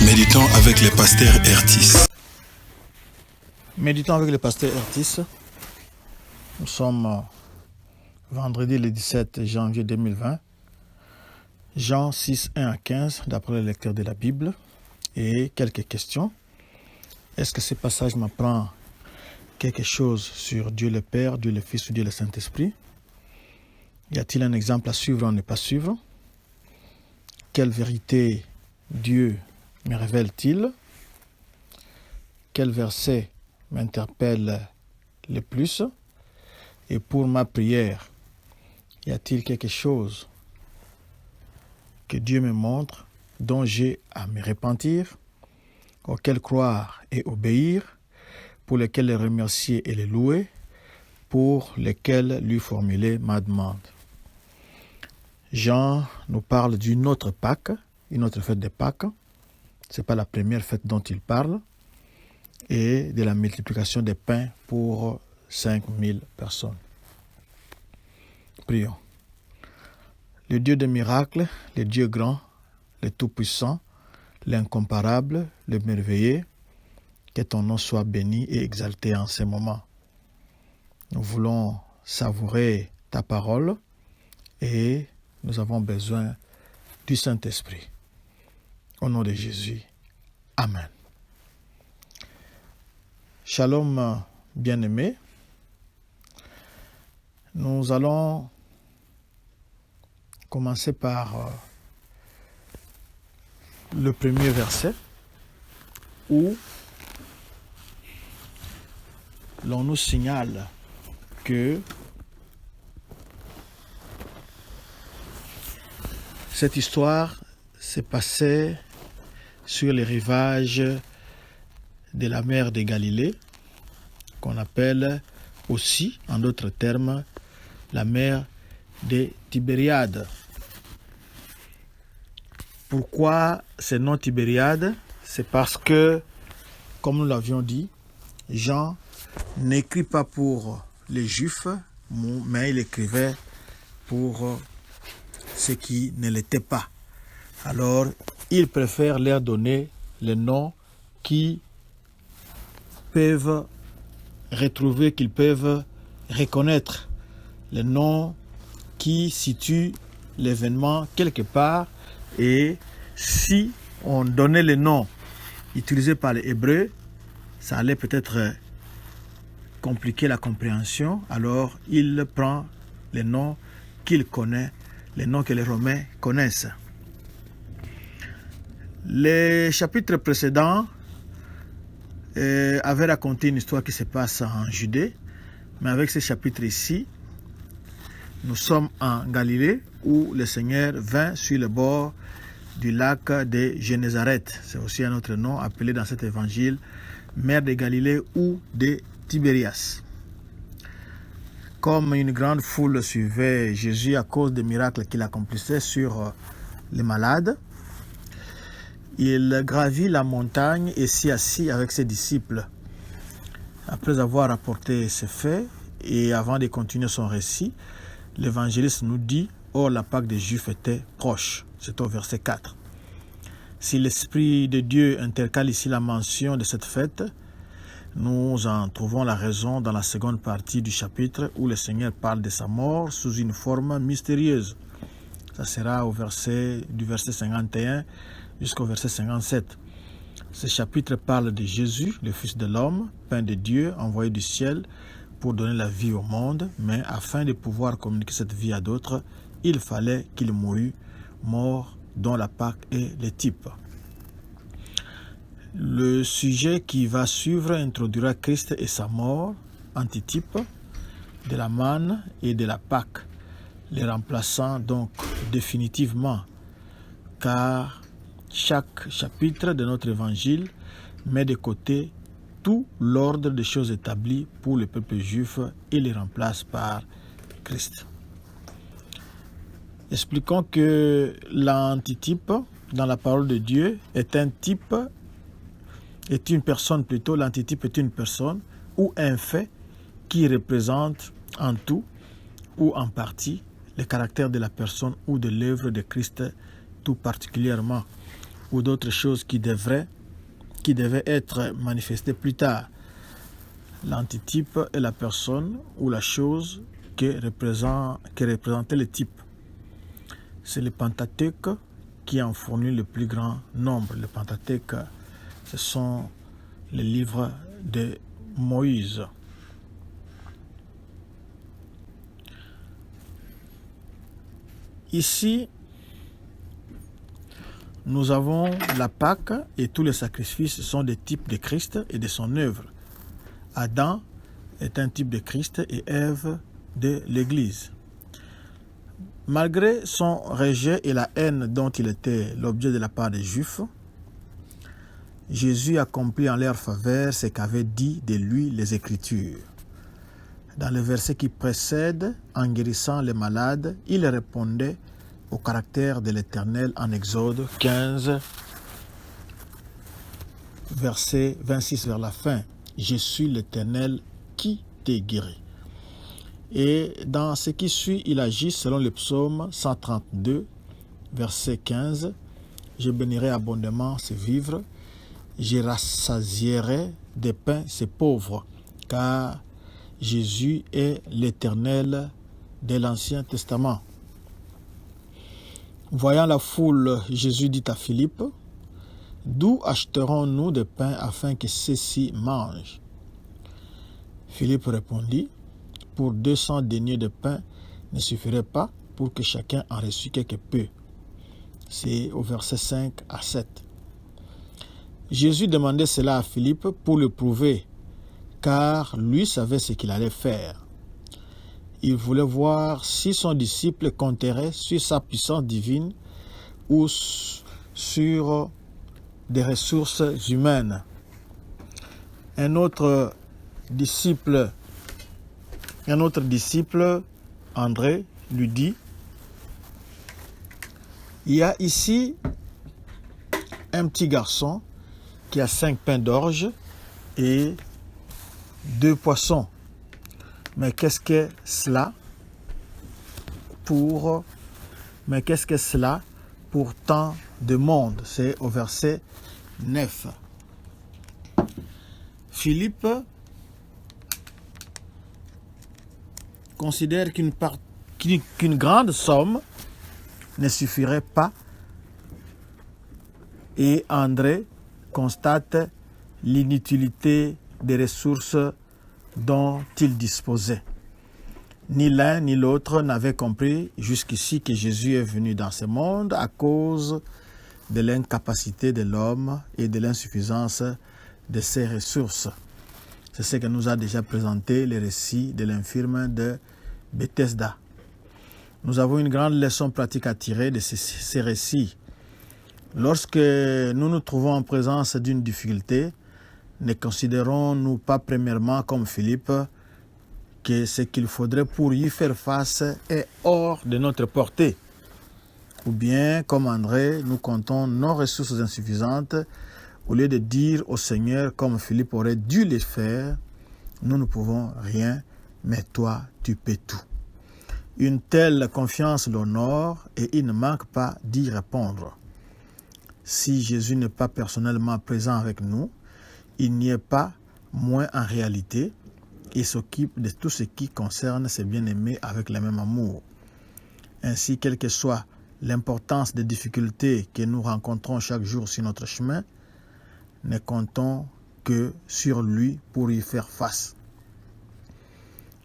Méditons avec le pasteur Ertis. Méditons avec le pasteur Ertis. Nous sommes vendredi le 17 janvier 2020. Jean 6, 1 à 15, d'après le lecteur de la Bible. Et quelques questions. Est-ce que ce passage m'apprend quelque chose sur Dieu le Père, Dieu le Fils ou Dieu le Saint-Esprit? Y a-t-il un exemple à suivre ou à ne pas suivre? Quelle vérité Dieu me révèle-t-il? Quel verset m'interpelle le plus? Et pour ma prière, y a-t-il quelque chose que Dieu me montre, dont j'ai à me repentir, auquel croire et obéir, pour lequel le remercier et le louer, pour lequel lui formuler ma demande? Jean nous parle d'une autre Pâque, une autre fête de Pâques. Ce n'est pas la première fête dont il parle, et de la multiplication des pains pour 5000 personnes. Prions. Le Dieu des miracles, le Dieu grand, le Tout-Puissant, l'incomparable, le merveilleux, que ton nom soit béni et exalté en ce moment. Nous voulons savourer ta parole et nous avons besoin du Saint-Esprit. Au nom de Jésus. Amen. Shalom, bien-aimés. Nous allons commencer par le premier verset où l'on nous signale que cette histoire s'est passée sur les rivages de la mer de Galilée, qu'on appelle aussi, en d'autres termes, la mer de Tibériade. Pourquoi ce nom Tibériade? C'est parce que, comme nous l'avions dit, Jean n'écrit pas pour les Juifs, mais il écrivait pour ceux qui ne l'étaient pas. Alors, il préfère leur donner les noms qui peuvent retrouver, qu'ils peuvent reconnaître, les noms qui situent l'événement quelque part. Et si on donnait les noms utilisés par les Hébreux, ça allait peut-être compliquer la compréhension. Alors, il prend les noms qu'il connaît, les noms que les Romains connaissent. Les chapitres précédents avaient raconté une histoire qui se passe en Judée, mais avec ce chapitre ici, nous sommes en Galilée où le Seigneur vint sur le bord du lac de Génézareth. C'est aussi un autre nom appelé dans cet évangile mer de Galilée ou de Tibérias. Comme une grande foule suivait Jésus à cause des miracles qu'il accomplissait sur les malades, il gravit la montagne et s'y assit avec ses disciples. Après avoir rapporté ces faits et avant de continuer son récit, l'évangéliste nous dit « Or la Pâque des Juifs était proche ». C'est au verset 4. Si l'Esprit de Dieu intercale ici la mention de cette fête, nous en trouvons la raison dans la seconde partie du chapitre où le Seigneur parle de sa mort sous une forme mystérieuse. Ça sera du verset 51 jusqu'au verset 57. Ce chapitre parle de Jésus, le Fils de l'homme, pain de Dieu, envoyé du ciel pour donner la vie au monde, mais afin de pouvoir communiquer cette vie à d'autres, il fallait qu'il mourût, mort dont la Pâque est le type. Le sujet qui va suivre introduira Christ et sa mort, antitype de la manne et de la Pâque, les remplaçant donc définitivement, car chaque chapitre de notre évangile met de côté tout l'ordre des choses établies pour le peuple juif et les remplace par Christ. Expliquons que l'antitype dans la parole de Dieu est un type, est une personne plutôt, l'antitype est une personne ou un fait qui représente en tout ou en partie le caractère de la personne ou de l'œuvre de Christ tout particulièrement, ou d'autres choses qui devaient être manifestées plus tard. L'antitype est la personne ou la chose que représentait le type. C'est le Pentateuque qui en fournit le plus grand nombre. Le Pentateuque, ce sont les livres de Moïse. Ici, nous avons la Pâque et tous les sacrifices sont des types de Christ et de son œuvre. Adam est un type de Christ et Ève de l'Église. Malgré son rejet et la haine dont il était l'objet de la part des Juifs, Jésus accomplit en leur faveur ce qu'avaient dit de lui les Écritures. Dans le verset qui précède, en guérissant les malades, il répondait au caractère de l'Éternel en Exode 15, verset 26 vers la fin. « Je suis l'Éternel qui t'ai guéri ». Et dans ce qui suit, il agit selon le psaume 132, verset 15. « Je bénirai abondamment ses vivres, je rassasierai de pain ses pauvres, car Jésus est l'Éternel de l'Ancien Testament. » Voyant la foule, Jésus dit à Philippe, « D'où acheterons-nous de pain afin que ceux-ci mangent ?» Philippe répondit, « Pour 200 deniers de pain ne suffirait pas pour que chacun en reçût quelque peu. » C'est au verset 5 à 7. Jésus demandait cela à Philippe pour le prouver, car lui savait ce qu'il allait faire. Il voulait voir si son disciple compterait sur sa puissance divine ou sur des ressources humaines. Un autre disciple, André, lui dit, « Il y a ici un petit garçon qui a 5 pains d'orge et 2 poissons. Mais qu'est-ce que cela pour tant de monde ?» C'est au verset 9. Philippe considère qu'une grande somme ne suffirait pas et André constate l'inutilité des ressources dont il disposait. Ni l'un ni l'autre n'avaient compris jusqu'ici que Jésus est venu dans ce monde à cause de l'incapacité de l'homme et de l'insuffisance de ses ressources. C'est ce que nous a déjà présenté le récit de l'infirme de Bethesda. Nous avons une grande leçon pratique à tirer de ces récits. Lorsque nous nous trouvons en présence d'une difficulté, ne considérons-nous pas premièrement comme Philippe que ce qu'il faudrait pour y faire face est hors de notre portée? Ou bien, comme André, nous comptons nos ressources insuffisantes au lieu de dire au Seigneur, comme Philippe aurait dû le faire, « Nous ne pouvons rien, mais toi, tu peux tout. » Une telle confiance l'honore et il ne manque pas d'y répondre. Si Jésus n'est pas personnellement présent avec nous, il n'y est pas moins en réalité. Il s'occupe de tout ce qui concerne ses bien-aimés avec le même amour. Ainsi, quelle que soit l'importance des difficultés que nous rencontrons chaque jour sur notre chemin, ne comptons que sur lui pour y faire face.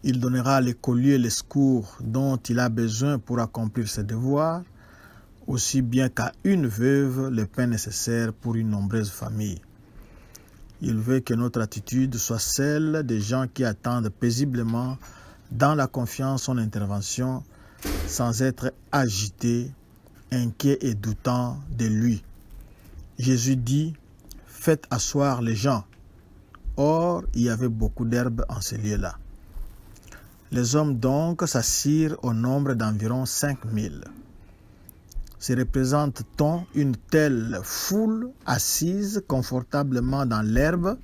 Il donnera à l'écolier les secours dont il a besoin pour accomplir ses devoirs, aussi bien qu'à une veuve le pain nécessaire pour une nombreuse famille. Il veut que notre attitude soit celle des gens qui attendent paisiblement dans la confiance son intervention, sans être agités, inquiets et doutant de lui. Jésus dit, « Faites asseoir les gens. » Or, il y avait beaucoup d'herbes en ce lieu-là. Les hommes donc s'assirent au nombre d'environ 5000. Se représente-t-on une telle foule assise confortablement dans l'herbe,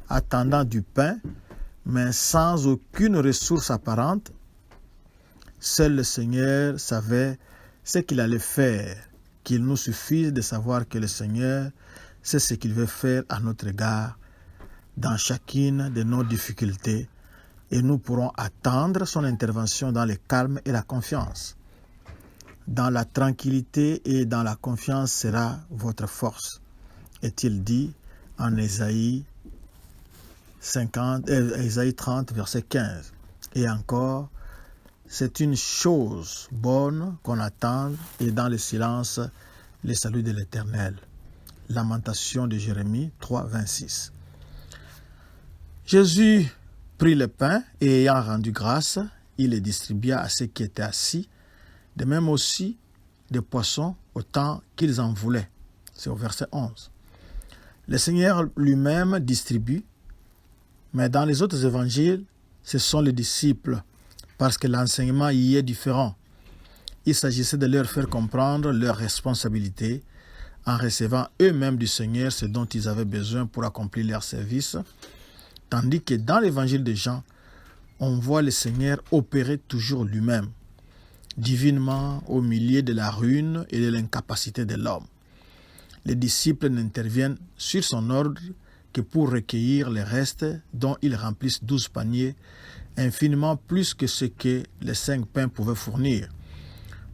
attendant du pain, mais sans aucune ressource apparente? Seul le Seigneur savait ce qu'il allait faire qu'il nous suffise de savoir que le Seigneur sait ce qu'il veut faire à notre égard dans chacune de nos difficultés et nous pourrons attendre son intervention dans le calme et la confiance. Dans la tranquillité et dans la confiance sera votre force, est-il dit en Ésaïe 30, verset 15. Et encore, c'est une chose bonne qu'on attend et dans le silence, le salut de l'Éternel. Lamentation de Jérémie 3, 26. Jésus prit le pain et ayant rendu grâce, il les distribua à ceux qui étaient assis, de même aussi des poissons autant qu'ils en voulaient. C'est au verset 11. Le Seigneur lui-même distribue, mais dans les autres évangiles, ce sont les disciples, parce que l'enseignement y est différent. Il s'agissait de leur faire comprendre leur responsabilité en recevant eux-mêmes du Seigneur ce dont ils avaient besoin pour accomplir leur service, tandis que dans l'évangile de Jean, on voit le Seigneur opérer toujours lui-même, divinement au milieu de la ruine et de l'incapacité de l'homme. Les disciples n'interviennent sur son ordre que pour recueillir les restes dont ils remplissent 12 paniers, infiniment plus que ce que les 5 pains pouvaient fournir.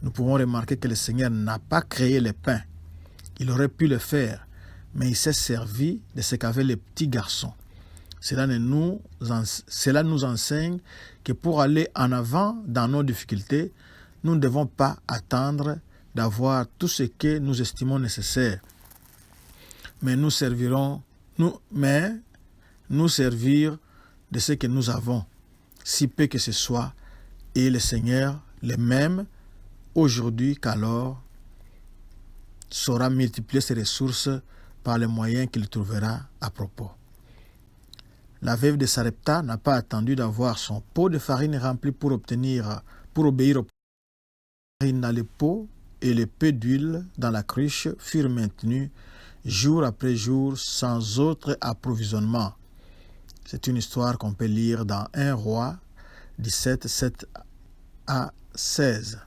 Nous pouvons remarquer que le Seigneur n'a pas créé les pains. Il aurait pu le faire, mais il s'est servi de ce qu'avaient les petits garçons. Cela nous enseigne que pour aller en avant dans nos difficultés, nous ne devons pas attendre d'avoir tout ce que nous estimons nécessaire, mais nous servir de ce que nous avons, si peu que ce soit, et le Seigneur, le même aujourd'hui qu'alors, saura multiplier ses ressources par les moyens qu'il trouvera à propos. La veuve de Sarepta n'a pas attendu d'avoir son pot de farine rempli pour obéir au farine dans le pot et le peu d'huile dans la cruche furent maintenus jour après jour sans autre approvisionnement. C'est une histoire qu'on peut lire dans 1 Roi 17, 7 à 16.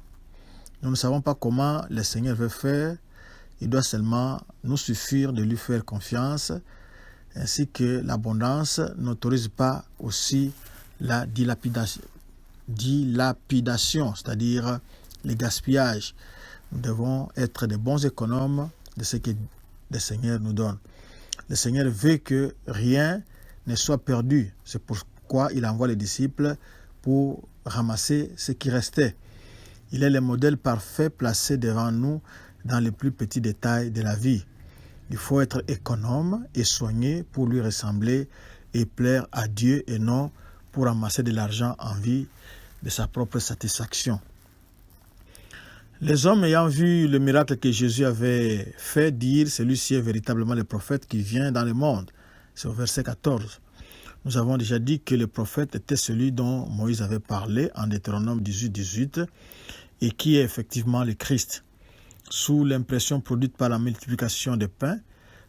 Nous ne savons pas comment le Seigneur veut faire. Il doit seulement nous suffire de lui faire confiance, ainsi que l'abondance n'autorise pas aussi la dilapidation, c'est-à-dire le gaspillage. Nous devons être de bons économes de ce que le Seigneur nous donne. Le Seigneur veut que rien ne soit perdu. C'est pourquoi il envoie les disciples pour ramasser ce qui restait. Il est le modèle parfait placé devant nous dans les plus petits détails de la vie. Il faut être économe et soigné pour lui ressembler et plaire à Dieu et non pour amasser de l'argent en vue de sa propre satisfaction. Les hommes ayant vu le miracle que Jésus avait fait dirent « Celui-ci est véritablement le prophète qui vient dans le monde ». C'est au verset 14. Nous avons déjà dit que le prophète était celui dont Moïse avait parlé en Deutéronome 18, 18 et qui est effectivement le Christ. Sous l'impression produite par la multiplication des pains,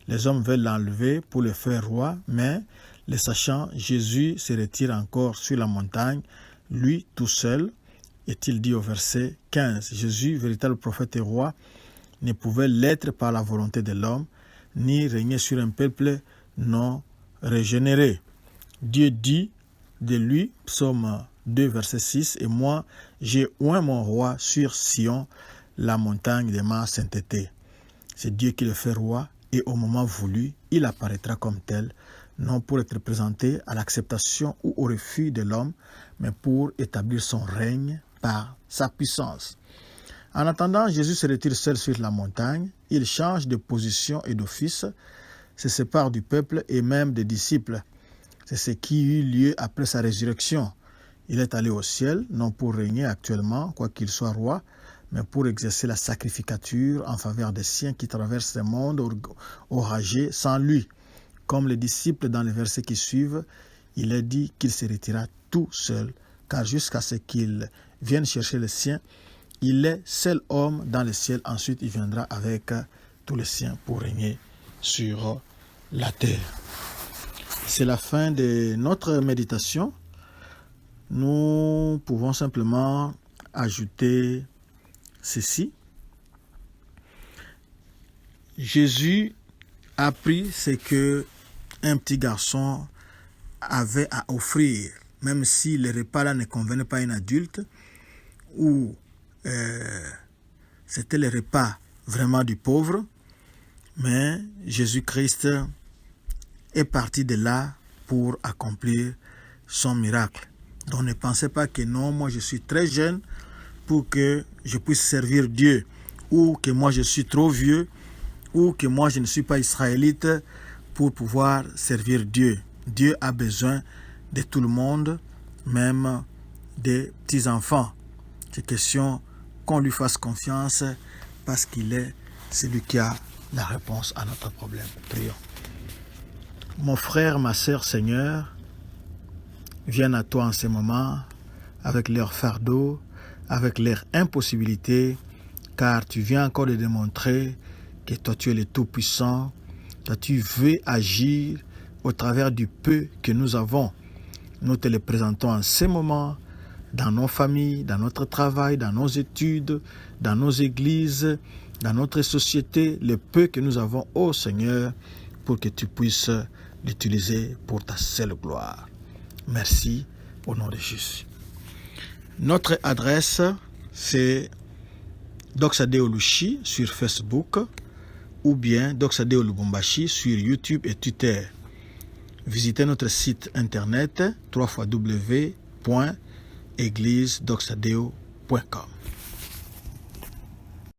les hommes veulent l'enlever pour le faire roi, mais, le sachant, Jésus se retire encore sur la montagne, lui tout seul, est-il dit au verset 15. Jésus, véritable prophète et roi, ne pouvait l'être par la volonté de l'homme, ni régner sur un peuple non régénéré. Dieu dit de lui, psaume 2, verset 6, « Et moi, j'ai oint mon roi sur Sion, la montagne de ma sainteté. » C'est Dieu qui le fait roi et au moment voulu, il apparaîtra comme tel, non pour être présenté à l'acceptation ou au refus de l'homme, mais pour établir son règne par sa puissance. En attendant, Jésus se retire seul sur la montagne, il change de position et d'office, se sépare du peuple et même des disciples. C'est ce qui eut lieu après sa résurrection. Il est allé au ciel, non pour régner actuellement, quoiqu'il soit roi, mais pour exercer la sacrificature en faveur des siens qui traversent le monde oragé sans lui. Comme les disciples dans les versets qui suivent, il est dit qu'il se retira tout seul, car jusqu'à ce qu'il vienne chercher les siens, il est seul homme dans le ciel. Ensuite, il viendra avec tous les siens pour régner sur la terre. C'est la fin de notre méditation. Nous pouvons simplement ajouter ceci. Jésus a pris ce que un petit garçon avait à offrir, même si le repas là ne convenait pas à un adulte, ou c'était le repas vraiment du pauvre, mais Jésus-Christ est parti de là pour accomplir son miracle. Donc ne pensez pas que non, moi je suis très jeune pour que je puisse servir Dieu, ou que moi je suis trop vieux, ou que moi je ne suis pas israélite pour pouvoir servir Dieu. Dieu a besoin de tout le monde, même des petits-enfants. C'est question qu'on lui fasse confiance parce qu'il est celui qui a la réponse à notre problème. Prions. Mon frère, ma sœur, Seigneur, viennent à toi en ce moment avec leur fardeau, avec leur impossibilité, car tu viens encore de démontrer que toi tu es le Tout-Puissant, toi tu veux agir au travers du peu que nous avons. Nous te le présentons en ce moment, dans nos familles, dans notre travail, dans nos études, dans nos églises, dans notre société, le peu que nous avons, ô Seigneur, pour que tu puisses l'utiliser pour ta seule gloire. Merci au nom de Jésus. Notre adresse, c'est Doxadeo Lushi sur Facebook ou bien Doxadeo Lubumbashi sur YouTube et Twitter. Visitez notre site internet www.églisedoxadeo.com.